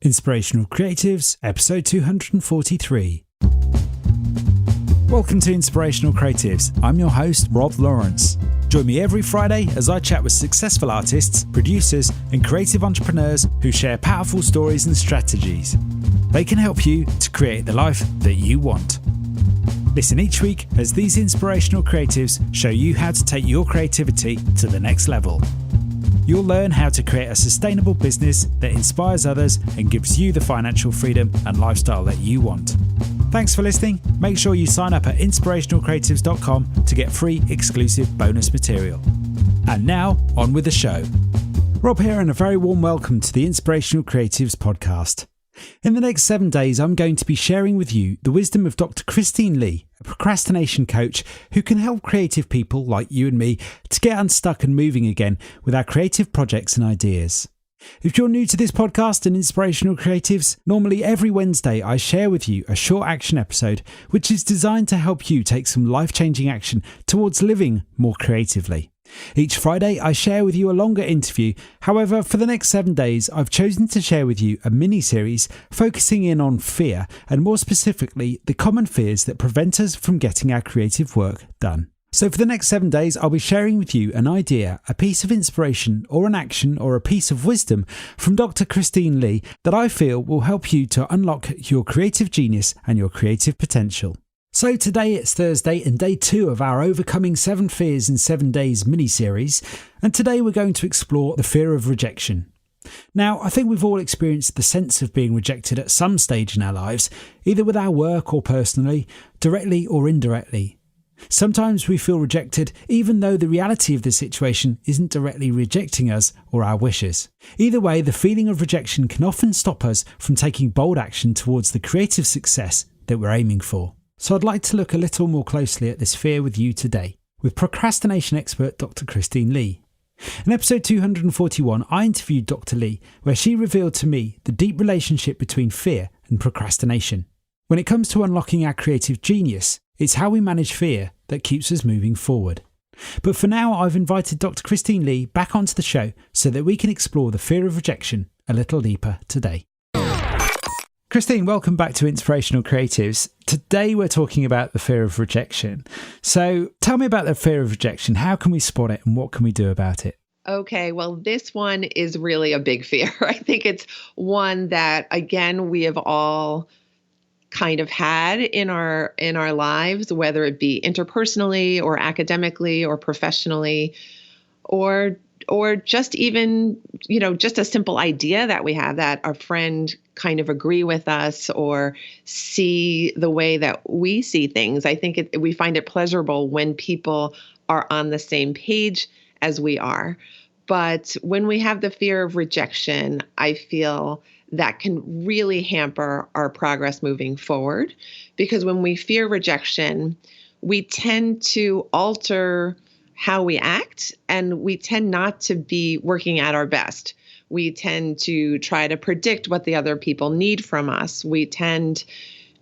Inspirational Creatives, episode 243. Welcome to Inspirational Creatives. I'm your host, Rob Lawrence. Join me every Friday as I chat with successful artists, producers, and creative entrepreneurs who share powerful stories and strategies. They can help you to create the life that you want. Listen each week as these inspirational creatives show you how to take your creativity to the next level. You'll learn how to create a sustainable business that inspires others and gives you the financial freedom and lifestyle that you want. Thanks for listening. Make sure you sign up at inspirationalcreatives.com to get free exclusive bonus material. And now, on with the show. Rob here, and a very warm welcome to the Inspirational Creatives podcast. In the next 7 days, I'm going to be sharing with you the wisdom of Dr. Christine Li, a procrastination coach who can help creative people like you and me to get unstuck and moving again with our creative projects and ideas. If you're new to this podcast and Inspirational Creatives, normally every Wednesday I share with you a short action episode which is designed to help you take some life-changing action towards living more creatively. Each Friday, I share with you a longer interview. However, for the next 7 days, I've chosen to share with you a mini-series focusing in on fear, and more specifically, the common fears that prevent us from getting our creative work done. So for the next 7 days, I'll be sharing with you an idea, a piece of inspiration, or an action, or a piece of wisdom from Dr. Christine Li that I feel will help you to unlock your creative genius and your creative potential. So today it's Thursday and day 2 of our Overcoming 7 Fears in 7 Days mini-series, and today we're going to explore the fear of rejection. Now, I think we've all experienced the sense of being rejected at some stage in our lives, either with our work or personally, directly or indirectly. Sometimes we feel rejected even though the reality of the situation isn't directly rejecting us or our wishes. Either way, the feeling of rejection can often stop us from taking bold action towards the creative success that we're aiming for. So I'd like to look a little more closely at this fear with you today, with procrastination expert Dr. Christine Li. In episode 241, I interviewed Dr. Li, where she revealed to me the deep relationship between fear and procrastination. When it comes to unlocking our creative genius, it's how we manage fear that keeps us moving forward. But for now, I've invited Dr. Christine Li back onto the show so that we can explore the fear of rejection a little deeper today. Christine, welcome back to Inspirational Creatives. Today we're talking about the fear of rejection. So tell me about the fear of rejection. How can we spot it and what can we do about it? Okay, well, this one is really a big fear. I think it's one that, again, we have all kind of had in our lives, whether it be interpersonally or academically or professionally, or just even, just a simple idea that we have that our friend kind of agree with us or see the way that we see things. I think we find it pleasurable when people are on the same page as we are. But when we have the fear of rejection, I feel that can really hamper our progress moving forward, because when we fear rejection, we tend to alter how we act, and we tend not to be working at our best. We tend to try to predict what the other people need from us. We tend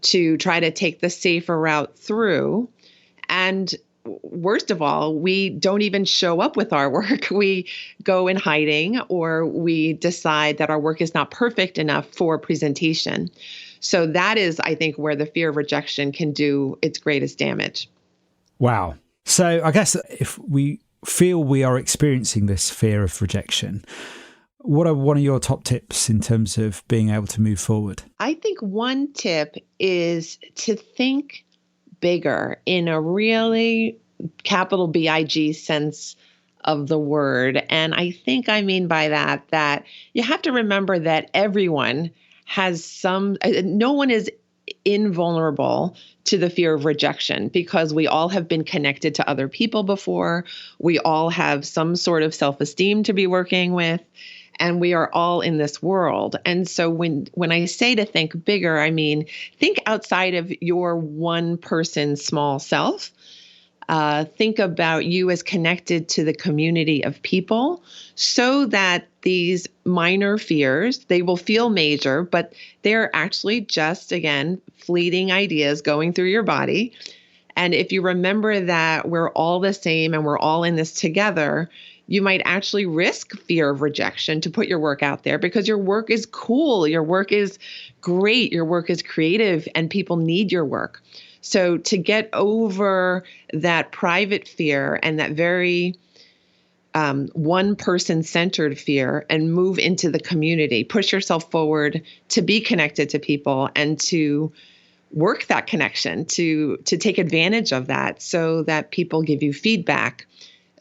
to try to take the safer route through. And worst of all, we don't even show up with our work. We go in hiding, or we decide that our work is not perfect enough for presentation. So that is, I think, where the fear of rejection can do its greatest damage. Wow. So I guess if we feel we are experiencing this fear of rejection, what are one of your top tips in terms of being able to move forward? I think one tip is to think bigger in a really capital BIG sense of the word. And I think I mean by that you have to remember that everyone has no one is invulnerable to the fear of rejection, because we all have been connected to other people before. We all have some sort of self-esteem to be working with, and we are all in this world. And so when I say to think bigger, I mean, think outside of your one person small self. Think about you as connected to the community of people, so that these minor fears, they will feel major, but they're actually just, again, fleeting ideas going through your body. And if you remember that we're all the same and we're all in this together, You might actually risk fear of rejection to put your work out there because your work is cool, your work is great, your work is creative, and people need your work. So to get over that private fear and that very one-person centered fear and move into the community, push yourself forward to be connected to people and to work that connection, to take advantage of that so that people give you feedback.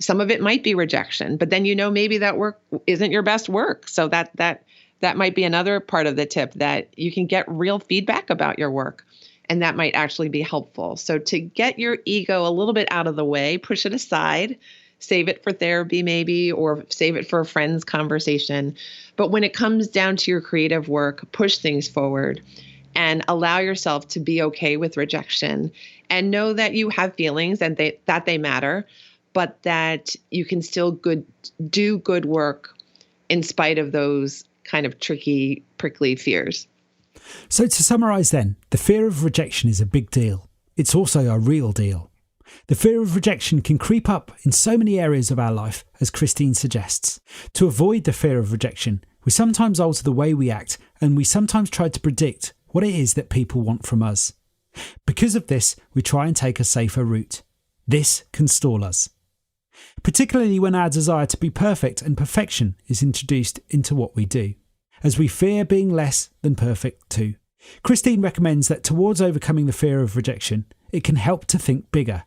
Some of it might be rejection, but then maybe that work isn't your best work. So that might be another part of the tip, that you can get real feedback about your work, and that might actually be helpful. So to get your ego a little bit out of the way, push it aside, save it for therapy maybe, or save it for a friend's conversation. But when it comes down to your creative work, push things forward and allow yourself to be okay with rejection, and know that you have feelings and that they matter, but that you can still do good work in spite of those kind of tricky, prickly fears. So to summarise then, the fear of rejection is a big deal. It's also a real deal. The fear of rejection can creep up in so many areas of our life, as Christine suggests. To avoid the fear of rejection, we sometimes alter the way we act, and we sometimes try to predict what it is that people want from us. Because of this, we try and take a safer route. This can stall us, particularly when our desire to be perfect and perfection is introduced into what we do, as we fear being less than perfect too. Christine recommends that towards overcoming the fear of rejection, it can help to think bigger.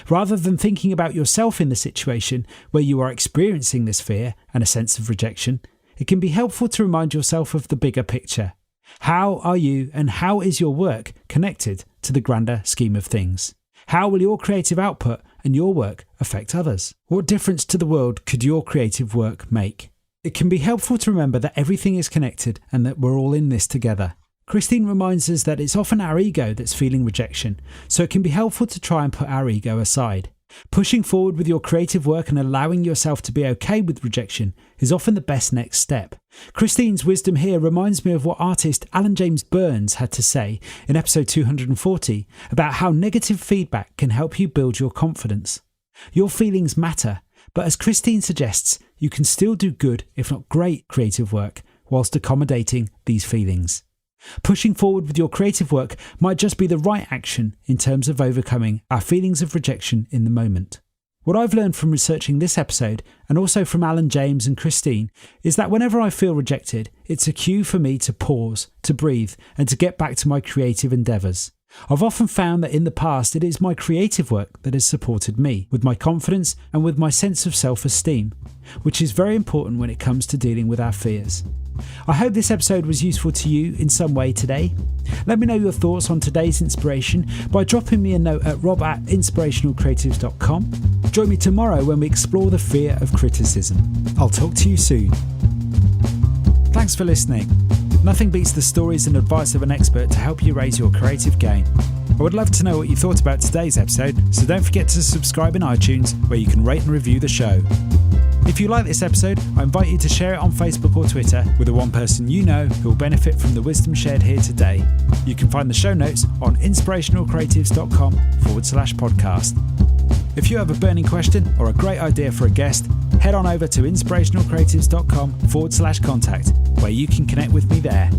Rather than thinking about yourself in the situation where you are experiencing this fear and a sense of rejection, it can be helpful to remind yourself of the bigger picture. How are you and how is your work connected to the grander scheme of things? How will your creative output and your work affect others? What difference to the world could your creative work make? It can be helpful to remember that everything is connected and that we're all in this together. Christine reminds us that it's often our ego that's feeling rejection, so it can be helpful to try and put our ego aside. Pushing forward with your creative work and allowing yourself to be okay with rejection is often the best next step. Christine's wisdom here reminds me of what artist Alan James Burns had to say in episode 240 about how negative feedback can help you build your confidence. Your feelings matter, but as Christine suggests, you can still do good, if not great, creative work whilst accommodating these feelings. Pushing forward with your creative work might just be the right action in terms of overcoming our feelings of rejection in the moment. What I've learned from researching this episode, and also from Alan James and Christine, is that whenever I feel rejected, it's a cue for me to pause, to breathe, and to get back to my creative endeavours. I've often found that in the past it is my creative work that has supported me, with my confidence and with my sense of self-esteem, which is very important when it comes to dealing with our fears. I hope this episode was useful to you in some way today. Let me know your thoughts on today's inspiration by dropping me a note at rob@inspirationalcreatives.com. Join me tomorrow when we explore the fear of criticism. I'll talk to you soon. Thanks for listening. Nothing beats the stories and advice of an expert to help you raise your creative game. I would love to know what you thought about today's episode, so don't forget to subscribe in iTunes, where you can rate and review the show. If you like this episode, I invite you to share it on Facebook or Twitter with the one person you know who will benefit from the wisdom shared here today. You can find the show notes on inspirationalcreatives.com/podcast. If you have a burning question or a great idea for a guest, head on over to inspirationalcreatives.com/contact, where you can connect with me there.